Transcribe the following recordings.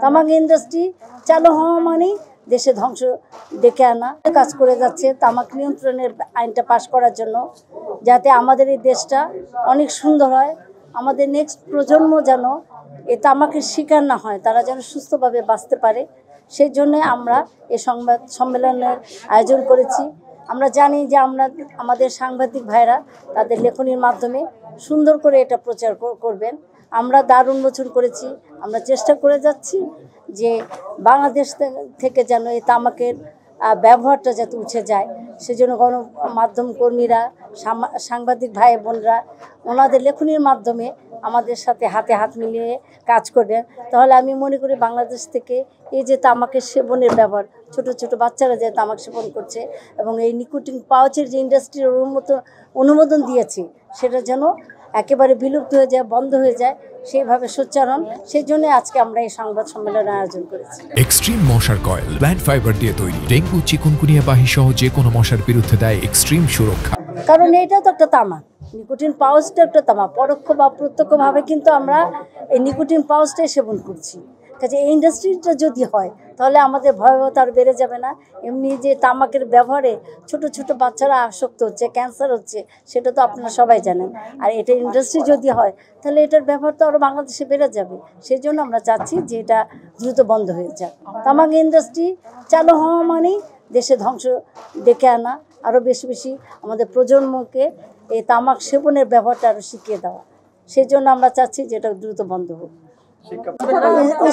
তামাক ইন্ডাস্ট্রি চালু হওয়া মানেই দেশে ধ্বংস ডেকে আনা কাজ করে যাচ্ছে তামাক নিয়ন্ত্রণের আইনটা পাশ করার জন্য, যাতে আমাদের এই দেশটা অনেক সুন্দর হয়, আমাদের নেক্সট প্রজন্ম যেন এই তামাকের শিকার না হয়, তারা যেন সুস্থভাবে বাঁচতে পারে। সেই জন্যে আমরা এই সংবাদ সম্মেলনের আয়োজন করেছি। আমরা জানি যে আমাদের সাংবাদিক ভাইরা তাদের লেখনীর মাধ্যমে সুন্দর করে এটা প্রচার করবেন। আমরা দ্বার উন্মোচন করেছি, আমরা চেষ্টা করে যাচ্ছি যে বাংলাদেশ থেকে যেন এই তামাকের ব্যবহারটা যাতে উঠে যায়, সেজন্য গণমাধ্যম কর্মীরা, সাংবাদিক ভাই বোনরা ওনাদের লেখনীর মাধ্যমে আমাদের সাথে হাতে হাত মিলিয়ে কাজ করবেন। তাহলে আমি মনে করি বাংলাদেশ থেকে এই যে তামাকের সেবনের ব্যবহার, ছোট ছোট বাচ্চারা যে তামাক সেবন করছে এবং এই নিকোটিন পাউচের যে ইন্ডাস্ট্রির অনুমোদন দিয়েছে, সেটা যেন একেবারে বিলুপ্ত হয়ে যায়, বন্ধ হয়ে যায়, সেইভাবে সোচ্চারণ। সেই জন্য আজকে আমরা এই সংবাদ সম্মেলনের আয়োজন করেছি। এক্সট্রিম মশার কয়েল প্ল্যান্ট ফাইবার দিয়ে তৈরি, ডেঙ্গু চিকুনগুনিয়া বাহি সহ যে কোনো মশার বিরুদ্ধে দেয় এক্সট্রিম সুরক্ষা। কারণ এটা তো একটা তামাক, নিকোটিন পাউচটা একটা তামাক, পরোক্ষ বা প্রত্যক্ষভাবে কিন্তু আমরা এই নিকোটিন পাউচটাই সেবন করছি। কাজে এই ইন্ডাস্ট্রিটা যদি হয় তাহলে আমাদের ভয়াবহতা আর বেড়ে যাবে না। এমনি যে তামাকের ব্যবহারে ছোট ছোট বাচ্চারা আসক্ত হচ্ছে, ক্যান্সার হচ্ছে, সেটা তো আপনারা সবাই জানেন। আর এটা ইন্ডাস্ট্রি যদি হয় তাহলে এটার ব্যবহার তো আরও বাংলাদেশে বেড়ে যাবে। সেই জন্য আমরা চাচ্ছি যে এটা দ্রুত বন্ধ হয়ে যায়। তামাক ইন্ডাস্ট্রি চালু হওয়া মানেই দেশে ধ্বংস ডেকে আনা, আরও বেশি বেশি আমাদের প্রজন্মকে এই তামাক সেবনের ব্যবহারটা আরও শিখিয়ে দেওয়া। সেই জন্য আমরা চাচ্ছি যে এটা দ্রুত বন্ধ হোক।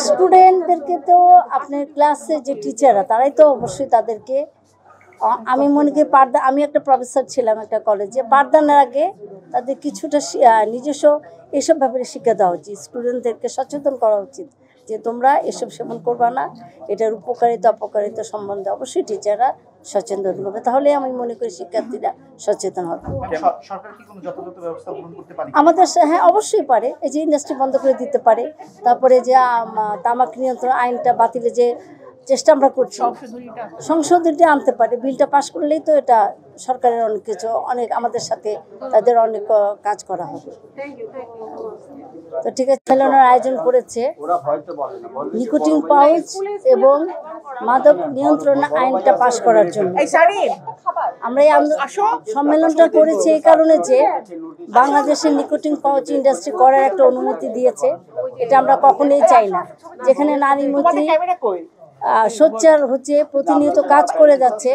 স্টুডেন্টদেরকে তো আপনার ক্লাসে যে টিচাররা, তারাই তো অবশ্যই তাদেরকে, আমি মনে করি আমি একটা প্রফেসর ছিলাম একটা কলেজে, পাঠদানের আগে তাদের কিছুটা নিজস্ব এসব ব্যাপারে শিক্ষা দেওয়া উচিত। স্টুডেন্টদেরকে সচেতন করা উচিত যে তোমরা এসব সেবন করবা না, এটার উপকারিতা অপকারিতা সম্বন্ধে অবশ্যই টিচাররা সচেতন হবে। তাহলে আমি মনে করি শিক্ষার্থীরা সচেতন হবে। আমাদের হ্যাঁ অবশ্যই পারে, এই যে ইন্ডাস্ট্রি বন্ধ করে দিতে পারে, তারপরে যে তামাক নিয়ন্ত্রণ আইনটা বাতিলে যে চেষ্টা আমরা করছি, সংশোধনীটা আনতে পারে। বিলটা পাশ করলেই তো এটা সরকারের অনেক কিছু, অনেক আমাদের সাথে তাদের অনেক কাজ করা হবে। তো ঠিক আছে, সম্মেলনের আয়োজন করেছে নিকোটিন পাউচ এবং মাদক নিয়ন্ত্রণ আইনটা পাশ করার জন্য। আমরা এই সম্মেলনটা করেছি এই কারণে যে বাংলাদেশের নিকোটিন পাউচ ইন্ডাস্ট্রি করার একটা অনুমতি দিয়েছে। এটা আমরা কখনোই চাই না। যেখানে নারী মন্ত্রী সোচ্চার হচ্ছে, প্রতিনিয়ত কাজ করে যাচ্ছে।